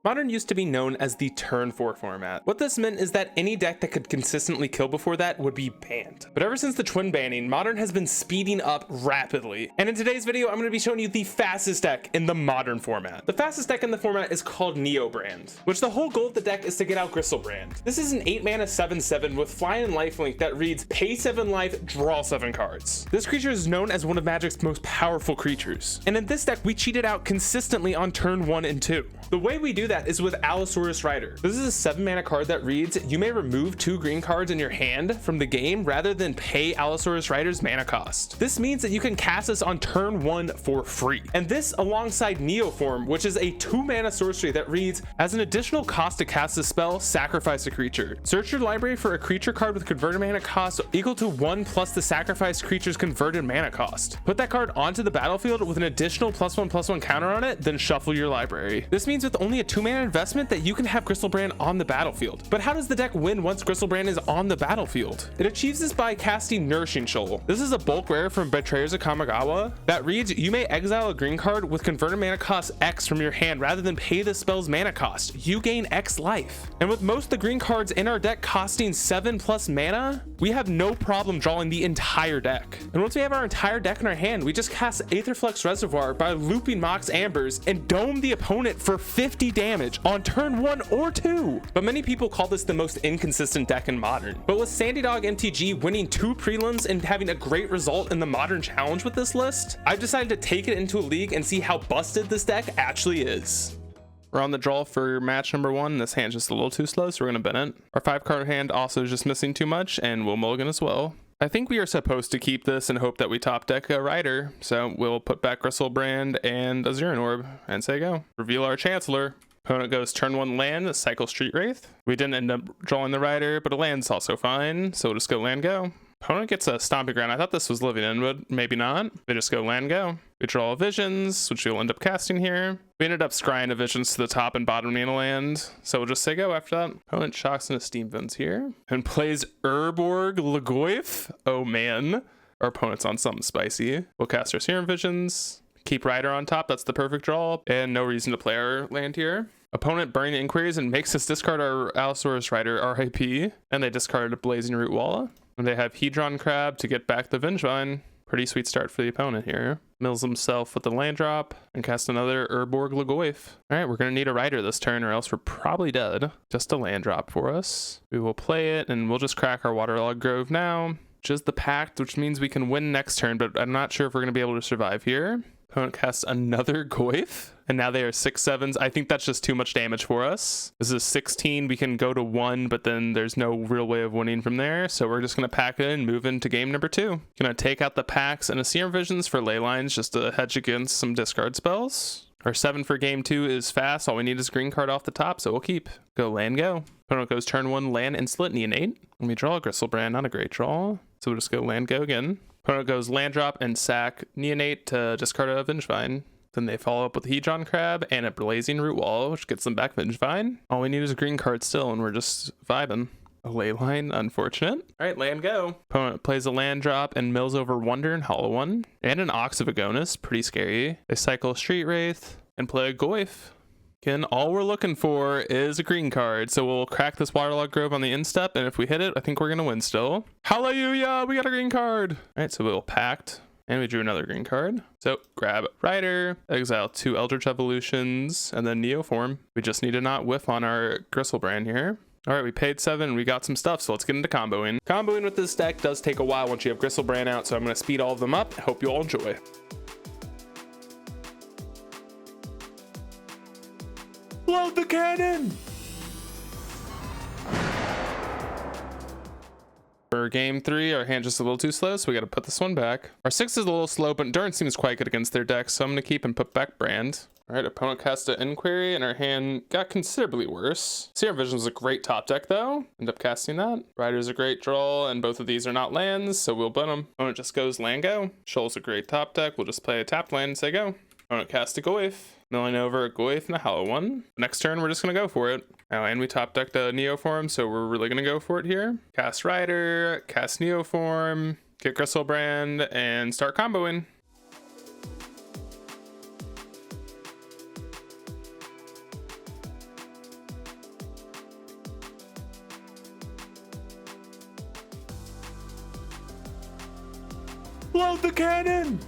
Modern used to be known as the turn 4 format. What this meant is that any deck that could consistently kill before that would be banned. But ever since the twin banning, Modern has been speeding up rapidly. And in today's video, I'm going to be showing you the fastest deck in the Modern format. The fastest deck in the format is called Neo Brand, which the whole goal of the deck is to get out Gristlebrand. This is an 8 mana 7/7 with fly and lifelink that reads pay 7 life, draw 7 cards. This creature is known as one of Magic's most powerful creatures. And in this deck, we cheated out consistently on turn 1 and 2. The way we do that is with Allosaurus Rider. This is a 7 mana card that reads, you may remove 2 green cards in your hand from the game rather than pay Allosaurus Rider's mana cost. This means that you can cast this on turn 1 for free. And this alongside Neoform, which is a 2 mana sorcery that reads, as an additional cost to cast this spell, sacrifice a creature. Search your library for a creature card with converted mana cost equal to 1 plus the sacrificed creature's converted mana cost. Put that card onto the battlefield with an additional +1/+1 counter on it, then shuffle your library. This means with only a 2 mana investment that you can have Gristlebrand on the battlefield. But how does the deck win once Gristlebrand is on the battlefield? It achieves this by casting Nourishing Shoal. This is a bulk rare from Betrayers of Kamigawa that reads, you may exile a green card with converted mana cost X from your hand rather than pay the spell's mana cost. You gain X life. And with most of the green cards in our deck costing 7+ mana, we have no problem drawing the entire deck. And once we have our entire deck in our hand, we just cast Aetherflux Reservoir by looping Mox Ambers and dome the opponent for 50 damage on turn 1 or 2. But many people call this the most inconsistent deck in Modern. But with Sandy Dog MTG winning 2 prelims and having a great result in the Modern Challenge with this list, I've decided to take it into a league and see how busted this deck actually is. We're on the draw for match number 1. This hand's just a little too slow, so we're going to bin it. Our 5-card hand also is just missing too much, and we'll mulligan as well. I think we are supposed to keep this and hope that we top deck a Rider, so we'll put back Gristlebrand and a Azuran Orb, and say go. Reveal our Chancellor. Opponent goes turn 1 land, cycle Street Wraith. We didn't end up drawing the Rider, but a land's also fine, so we'll just go land go. Opponent gets a Stomping Ground. I thought this was Living End, but maybe not. They just go land go. We draw Visions, which we'll end up casting here. We ended up scrying a Visions to the top and bottoming a land, so we'll just say go after that. Opponent shocks into Steam Vents here and plays Urborg Lagoyf. Oh man, our opponent's on something spicy. We'll cast our Serum Visions, keep Rider on top. That's the perfect draw, and no reason to play our land here. Opponent burning Inquiries and makes us discard our Allosaurus Rider RIP, and they discard a Blazing Root Walla. And they have Hedron Crab to get back the Vengevine. Pretty sweet start for the opponent here. Mills himself with the land drop and cast another Urborg Lagoyf. All right, we're going to need a Rider this turn or else we're probably dead. Just a land drop for us. We will play it and we'll just crack our Waterlogged Grove now. Just the Pact, which means we can win next turn, but I'm not sure if we're going to be able to survive here. Opponent casts another Goyf, and now they are 6/7s. I think that's just too much damage for us. This is 16. We can go to 1, but then there's no real way of winning from there. So we're just going to pack it and move into game number 2. Going to take out the Packs and a Serum Visions for ley lines just to hedge against some discard spells. Our 7 for game 2 is fast. All we need is a green card off the top, so we'll keep. Go land go. Opponent goes turn 1, land, Insolent Neonate. And we draw a Gristlebrand, not a great draw. So we'll just go land go again. Opponent goes land drop and sack Neonate to discard a Vengevine. Then they follow up with a Hedron Crab and a Blazing Root Wall, which gets them back Vengevine. All we need is a green card still, and we're just vibing. A Leyline, unfortunate. All right, land go. Opponent plays a land drop and mills over Wonder and Hollow One, and an Ox of Agonis, pretty scary. They cycle Street Wraith and play a Goyf. Again, all we're looking for is a green card, so we'll crack this Waterlogged Grove on the instep, and if we hit it, I think we're gonna win still. Hallelujah, we got a green card. All right, so we'll Pact, and we drew another green card. So grab Rider, exile 2 Eldritch Evolutions, and then Neoform. We just need to not whiff on our Gristlebrand here. All right, we paid 7, we got some stuff, so let's get into comboing. Comboing with this deck does take a while once you have Gristlebrand out, so I'm gonna speed all of them up. Hope you all enjoy. Load the cannon! For game 3, our hand just a little too slow, so we got to put this one back. Our 6 is a little slow, but Endurance seems quite good against their deck, so I'm going to keep and put back Brand. All right, opponent cast an Inquiry, and our hand got considerably worse. Serum Vision was a great top deck, though. End up casting that. Rider's a great draw, and both of these are not lands, so we'll bin them. Opponent just goes land go. Shoal's a great top deck. We'll just play a tapped land and say go. Opponent cast a Goyf. Milling over a Goyf and a Hollow One. Next turn, we're just going to go for it. Oh, and we top decked a Neoform, so we're really going to go for it here. Cast Rider, cast Neoform, get Gristlebrand, and start comboing. Load the cannon!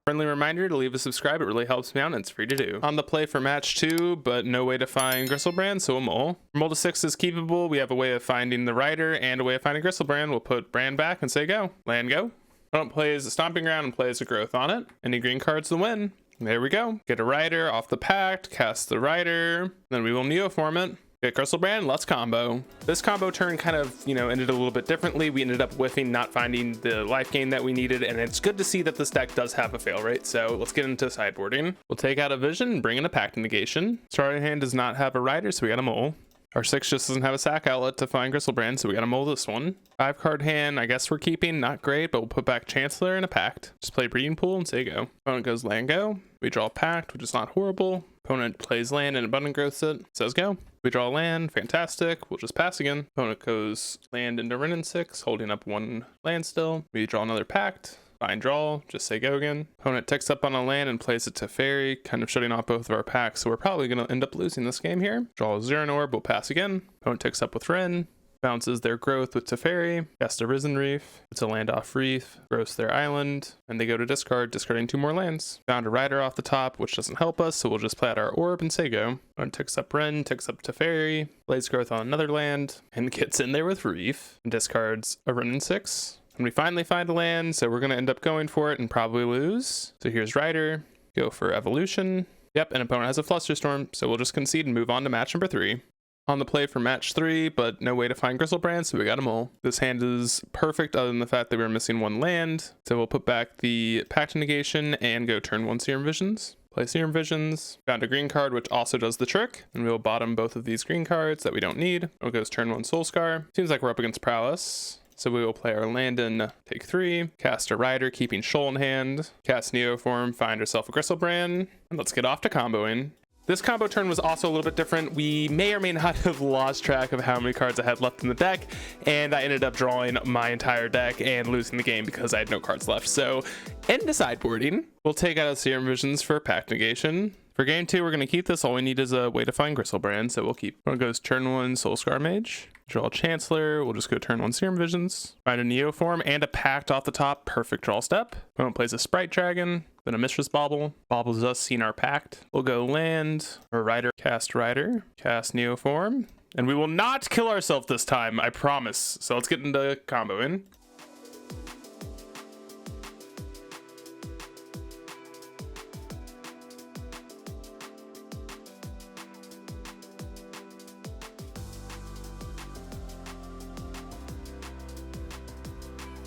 Friendly reminder to leave a subscribe, it really helps me out and it's free to do. On the play for match 2, but no way to find Gristlebrand, so a mole. Mole to 6 is keepable. We have a way of finding the rider and a way of finding Gristlebrand. We'll put Brand back and say go. Land go. Opponent plays a Stomping Ground and plays a Growth on it. Any green cards to win. There we go. Get a rider off the pact, cast the rider, then we will Neoform it. Get Gristlebrand, let's combo. This combo turn kind of, ended a little bit differently. We ended up whiffing, not finding the life gain that we needed, and it's good to see that this deck does have a fail rate, so let's get into sideboarding. We'll take out a Vision and bring in a Pact Negation. Starting hand does not have a rider, so we got a mole. Our 6 just doesn't have a sack outlet to find Gristlebrand, so we gotta mole this one. 5 card hand, I guess we're keeping, not great, but we'll put back Chancellor and a Pact. Just play Breeding Pool and say go. Opponent goes land go. We draw Pact, which is not horrible. Opponent plays land and Abundant Growths it, says go. We draw land, fantastic, we'll just pass again. Opponent goes land into Wrenn 6, holding up 1 land still. We draw another Pact. Fine draw, just say go again. Opponent ticks up on a land and plays it to Fairy, kind of shutting off both of our packs, so we're probably going to end up losing this game here. Draw a Xeran Orb, we'll pass again. Opponent ticks up with Wrenn, bounces their Growth with Teferi, cast a Risen Reef, it's a land off Reef, growths their island, and they go to discard, discarding 2 more lands. Found a rider off the top, which doesn't help us, so we'll just play out our Orb and say go. Opponent ticks up Wrenn, ticks up Teferi, plays Growth on another land, and gets in there with Reef, and discards a Wrenn 6. And we finally find a land, so we're going to end up going for it and probably lose. So here's Rider, go for Evolution. Yep, and opponent has a Flusterstorm, so we'll just concede and move on to match number 3. On the play for match 3, but no way to find Gristlebrand, so we got a mole. This hand is perfect other than the fact that we were missing 1 land. So we'll put back the Pact Negation and go turn 1 Serum Visions. Play Serum Visions, found a green card which also does the trick, and we'll bottom both of these green cards that we don't need. It goes turn 1 Soulscar. Seems like we're up against Prowess. So we will play our land in take 3, cast a rider, keeping Shoal in hand, cast Neoform, find ourselves a Gristlebrand, and let's get off to comboing. This combo turn was also a little bit different. We may or may not have lost track of how many cards I had left in the deck, and I ended up drawing my entire deck and losing the game because I had no cards left. So, end of sideboarding. We'll take out a Serum Visions for Pact Negation. For game 2, we're going to keep this. All we need is a way to find Gristlebrand, so we'll keep. One goes turn 1 Soulscar Mage. Draw Chancellor, we'll just go turn 1 Serum Visions. Find a Neoform and a Pact off the top, perfect draw step. Opponent plays a Sprite Dragon, then a Mistress Bauble. Baubles us, seen our Pact. We'll go land, or Rider, cast Neoform. And we will not kill ourselves this time, I promise. So let's get into comboing.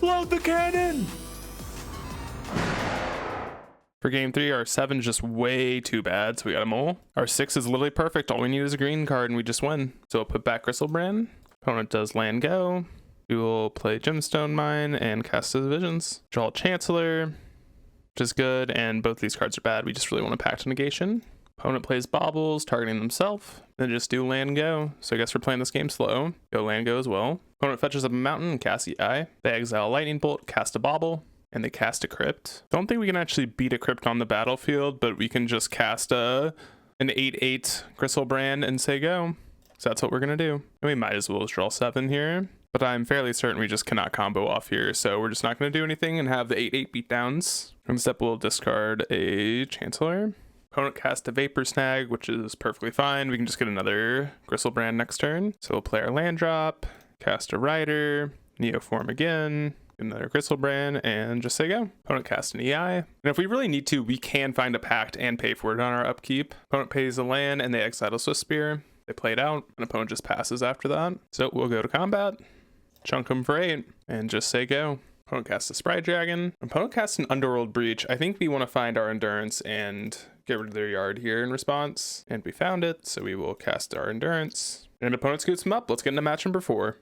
Load the cannon! For game 3, our 7 is just way too bad, so we got a mole. Our 6 is literally perfect. All we need is a green card and we just win. So we'll put back Gristlebrand. Opponent does land go. We will play Gemstone Mine and cast his Visions. Draw Chancellor, which is good, and both these cards are bad. We just really want a Pact Negation. Opponent plays Baubles, targeting himself. Then just do land go. So I guess we're playing this game slow. Go land go as well. Opponent fetches up a mountain and casts EI. They exile a Lightning Bolt, cast a Bauble, and they cast a Crypt. Don't think we can actually beat a Crypt on the battlefield, but we can just cast an 8/8 Gristlebrand and say go. So that's what we're gonna do. And we might as well just draw 7 here. But I'm fairly certain we just cannot combo off here, so we're just not gonna do anything and have the 8/8 beatdowns. Instead, we'll discard a Chancellor. Opponent cast a Vapor Snag, which is perfectly fine. We can just get another Gristlebrand next turn. So we'll play our land drop, cast a Rider, Neoform again, get another Gristlebrand, and just say go. Opponent cast an EI. And if we really need to, we can find a Pact and pay for it on our upkeep. Opponent pays a land and they exile a Swiftspear. They play it out, and opponent just passes after that. So we'll go to combat, chunk them for 8, and just say go. Opponent casts a Sprite Dragon. Opponent casts an Underworld Breach. I think we want to find our Endurance and get rid of their yard here in response. And we found it, so we will cast our Endurance. And opponent scoots them up. Let's get into match number 4.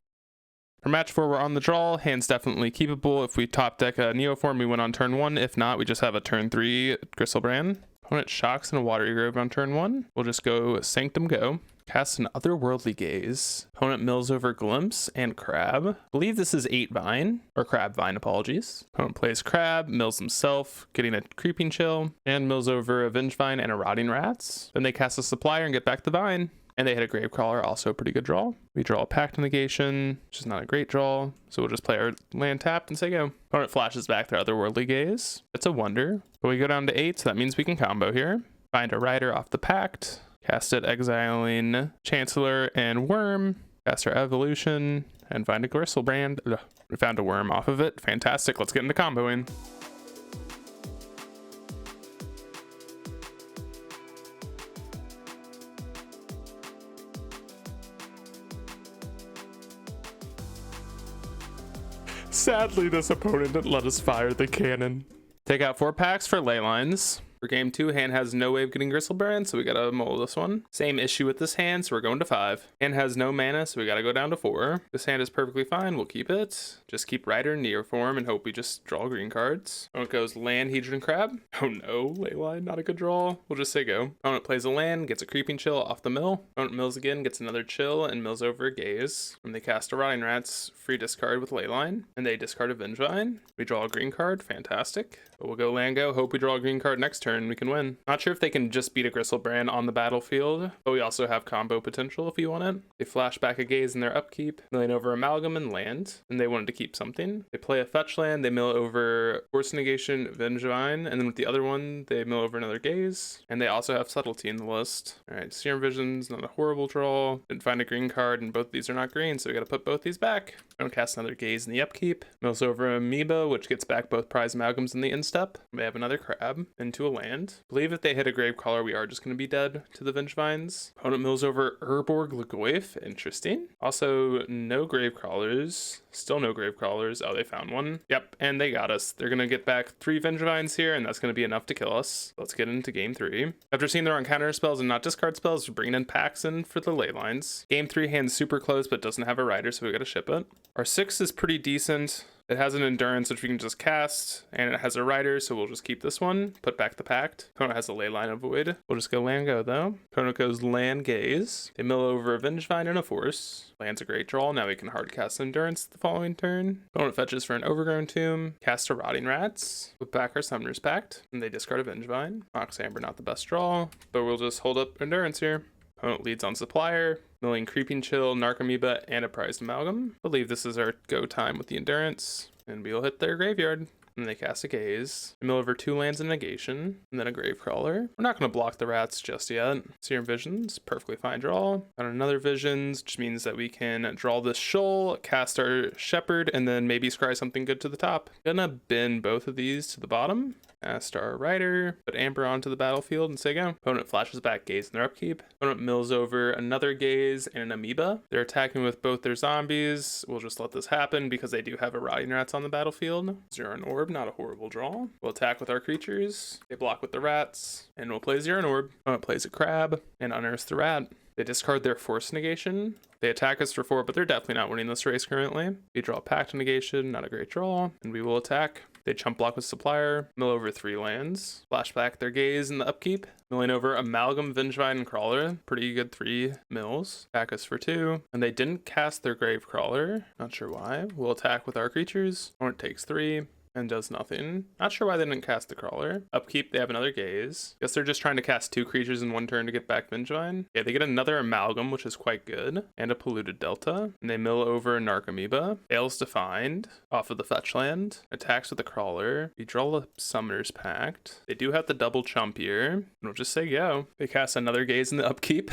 For match 4, we're on the draw. Hand's definitely keepable. If we top deck a Neoform, we win on turn 1. If not, we just have a turn 3 Gristlebrand. Opponent shocks and a Watery Grove on turn 1. We'll just go Sanctum Go. Cast an Otherworldly Gaze. Opponent mills over Glimpse and Crab. I believe this is 8 Vine, or Crab Vine, apologies. Opponent plays Crab, mills himself, getting a Creeping Chill, and mills over a Vengevine and a Rotting Rats. Then they cast a Supplier and get back the Vine. And they hit a Gravecrawler, also a pretty good draw. We draw a Pact Negation, which is not a great draw. So we'll just play our land tapped and say go. Opponent flashes back their Otherworldly Gaze. It's a wonder. But we go down to 8, so that means we can combo here. Find a Rider off the Pact. Cast it, exiling Chancellor and Worm. Cast our Evolution and find a Gristlebrand. Ugh. We found a Worm off of it. Fantastic. Let's get into comboing. Sadly, this opponent didn't let us fire the cannon. Take out 4 packs for ley lines. For game 2, hand has no way of getting Gristlebrand, so we gotta mull this one. Same issue with this hand, so we're going to 5. Hand has no mana, so we gotta go down to 4. This hand is perfectly fine, we'll keep it. Just keep Rider in Neoform and hope we just draw green cards. Opponent goes land, Hedron Crab. Oh no, Leyline, not a good draw. We'll just say go. Opponent plays a land, gets a Creeping Chill off the mill. Opponent mills again, gets another chill, and mills over a Gaze. When they cast a Rotting Rats, free discard with Leyline, and they discard a Vengevine. We draw a green card, fantastic. But we'll go land go, hope we draw a green card next turn, we can win. Not sure if they can just beat a Gristlebrand on the battlefield, but we also have combo potential if you want it. They flash back a Gaze in their upkeep, milling over Amalgam and land, and they wanted to keep something. They play a fetch land, they mill over Force Negation, Vengevine, and then with the other one, they mill over another Gaze, and they also have Subtlety in the list. Alright, Serum Vision's not a horrible draw. Didn't find a green card, and both these are not green, so we gotta put both these back. Don't cast another Gaze in the upkeep. Mills over Amoeba, which gets back both prize Amalgams in the instep. We have another Crab into a land. I believe if they hit a Gravecrawler, we are just going to be dead to the Vengevines. Opponent mills over Urborg Lagoif. Interesting. Also, no Gravecrawlers. Still no Gravecrawlers. Oh, they found one. Yep, and they got us. They're going to get back 3 Vengevines here, and that's going to be enough to kill us. Let's get into game 3. After seeing they're on counter spells and not discard spells, we're bringing in packs in for the ley lines. Game 3 hand's super close, but doesn't have a Rider, so we got to ship it. Our 6 is pretty decent. It has an Endurance, which we can just cast, and it has a Rider, so we'll just keep this one, put back the Pact. Opponent has a Leyline Avoid. We'll just go land go, though. Opponent goes land Gaze. They mill over a Vengevine and a Force. Land's a great draw. Now we can hard cast Endurance the following turn. Opponent fetches for an Overgrown Tomb. Cast a Rotting Rats. Put back our Summoner's Pact, and they discard a Vengevine. Mox Amber, not the best draw, but we'll just hold up Endurance here. Opponent leads on Supplier, milling Creeping Chill, Narcomoeba, and a prized Amalgam. I believe this is our go time with the Endurance, and we'll hit their graveyard. And they cast a Gaze, mill over 2 lands in Negation, and then a Gravecrawler. We're not going to block the rats just yet. Serum Visions, perfectly fine draw. And another Visions, which means that we can draw this Shoal, cast our Shepherd, and then maybe scry something good to the top. Gonna bin both of these to the bottom. Cast our Rider, put Amber onto the battlefield and say go. Opponent flashes back Gaze in their upkeep. Opponent mills over another Gaze and an Amoeba. They're attacking with both their zombies. We'll just let this happen because they do have a Rotting Rats on the battlefield. Zero and Orb, not a horrible draw. We'll attack with our creatures. They block with the rats, and we'll play Zero and Orb. Opponent plays a Crab and unearths the rat. They discard their Force Negation. They attack us for 4, but they're definitely not winning this race currently. We draw a Pact Negation, not a great draw, and we will attack. They chump block with Supplier, mill over 3 lands, flash back their Gaze in the upkeep, milling over Amalgam, Vengevine, and Crawler. Pretty good 3 mills. Attack us for 2, and they didn't cast their Gravecrawler. Not sure why. We'll attack with our creatures. Opponent takes 3. And does nothing. Not sure why they didn't cast the Crawler. Upkeep, they have another Gaze. Guess they're just trying to cast 2 creatures in one turn to get back Vengevine. Yeah, they get another Amalgam, which is quite good, and a Polluted Delta. And they mill over Narcomoeba. Fails to find off of the fetch land. Attacks with the Crawler. We draw the Summoner's Pact. They do have the double chump here. And we'll just say go. They cast another Gaze in the upkeep.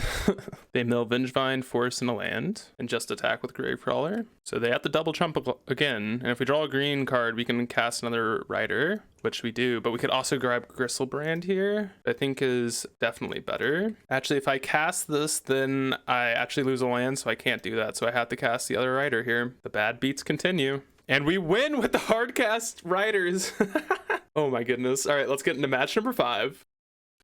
They mill Vengevine, Force, and a land. And just attack with Gravecrawler. So they have the double chump again. And if we draw a green card, we can cast another Rider, which we do, but we could also grab Gristlebrand here. I think is definitely better. Actually, if I cast this, then I actually lose a land, so I can't do that. So I have to cast the other Rider here. The bad beats continue. And we win with the hard cast Riders. Oh my goodness. All right, let's get into match number 5.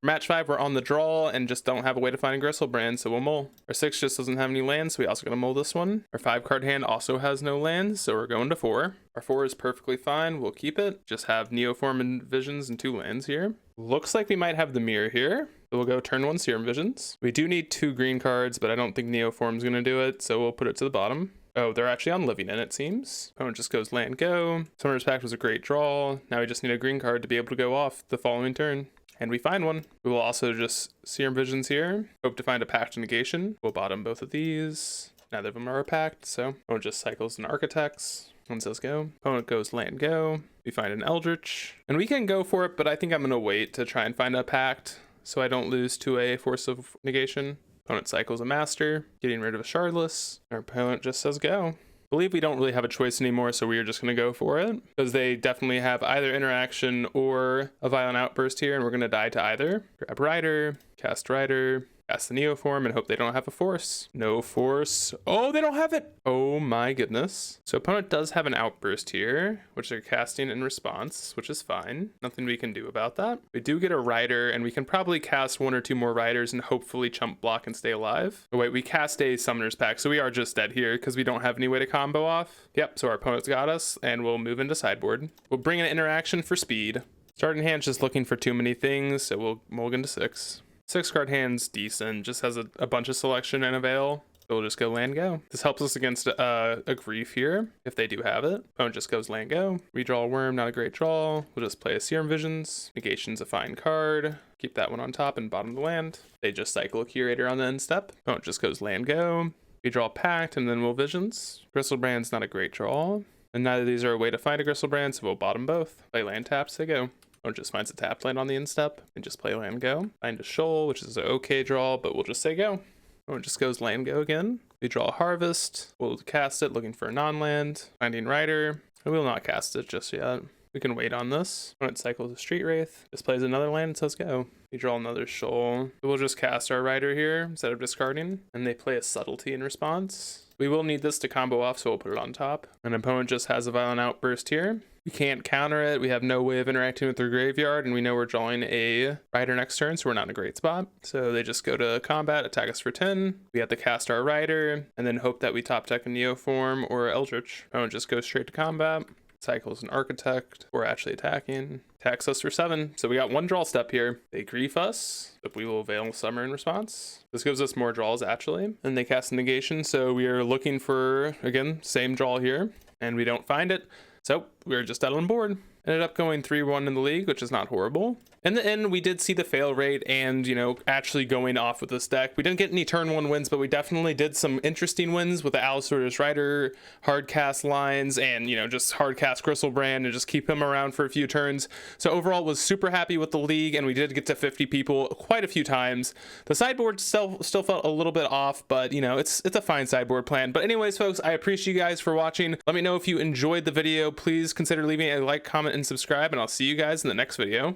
Match 5, we're on the draw and just don't have a way to find a Gristlebrand, so we'll mull. Our 6 just doesn't have any lands, so we also gotta mull this one. Our 5 card hand also has no lands, so we're going to 4. Our 4 is perfectly fine, we'll keep it. Just have Neoform and Visions and 2 lands here. Looks like we might have the mirror here. So we'll go turn 1 Serum Visions. We do need 2 green cards, but I don't think Neoform's gonna do it, so we'll put it to the bottom. Oh, they're actually on Living In, it seems. Opponent just goes land go. Summoner's Pact was a great draw. Now we just need a green card to be able to go off the following turn. and we find one. We will also just Serum Visions here. Hope to find a Pact Negation. We'll bottom both of these. Neither of them are a Pact, so opponent just cycles an Architects. One says go. Opponent goes land go. We find an Eldritch. And we can go for it, but I think I'm going to wait to try and find a Pact so I don't lose to a Force of Negation. Opponent cycles a Master, getting rid of a Shardless. Our opponent just says go. I believe we don't really have a choice anymore, so we are just going to go for it because they definitely have either interaction or a Violent Outburst here, and we're going to die to either. Grab Rider, cast Rider, cast the Neoform, and hope they don't have a Force. No Force. Oh, they don't have it. Oh my goodness. So opponent does have an Outburst here, which they're casting in response, which is fine. Nothing we can do about that. We do get a Rider, and we can probably cast 1 or 2 more Riders and hopefully chump block and stay alive. Oh wait, we cast a Summoner's Pact, so we are just dead here because we don't have any way to combo off. Yep, so our opponent's got us, and we'll move into sideboard. We'll bring an interaction for speed. Starting hand's just looking for too many things, so we'll mulligan to 6. 6 card hand's decent, just has a bunch of selection and a veil. So we'll just go land go. This helps us against a grief here, if they do have it. Opponent just goes land go. Redraw a worm, not a great draw. We'll just play a Serum Visions. Negation's a fine card. Keep that one on top and bottom of the land. They just cycle a Curator on the end step. Opponent just goes land go. We draw a Pact and then we'll Visions. Gristlebrand's not a great draw. And neither of these are a way to find a Gristlebrand, so we'll bottom both. Play land taps, they go. Or just finds a tapped land on the end step and just play land go. Find a Shoal, which is an okay draw, but we'll just say go. Or just goes land go again. We draw a Harvest. We'll cast it looking for a non-land. Finding Rider. We will not cast it just yet. We can wait on this. When it cycles a Street Wraith, just plays another land and says go. We draw another Shoal. We'll just cast our Rider here instead of discarding. And they play a Subtlety in response. We will need this to combo off, so we'll put it on top. An opponent just has a Violent Outburst here. We can't counter it. We have no way of interacting with their graveyard, and we know we're drawing a Rider next turn, so we're not in a great spot. So they just go to combat, attack us for 10. We have to cast our Rider, and then hope that we top deck a Neoform or Eldritch. Opponent just goes straight to combat. Cycles an Architect, or actually attacking. Attacks us for 7. So we got 1 draw step here. They grief us, but we will Veil Summer in response. This gives us more draws actually. And they cast a negation, so we are looking for, again, same draw here. And we don't find it. So we're just out on board. Ended up going 3-1 in the league, which is not horrible. In the end, we did see the fail rate and, actually going off with this deck. We didn't get any turn 1 wins, but we definitely did some interesting wins with the Allosaurus Rider, hard cast lines, and, just hard cast Gristlebrand and just keep him around for a few turns. So overall, was super happy with the league, and we did get to 50 people quite a few times. The sideboard still felt a little bit off, but, it's a fine sideboard plan. But anyways, folks, I appreciate you guys for watching. Let me know if you enjoyed the video. Please consider leaving a like, comment, and subscribe, and I'll see you guys in the next video.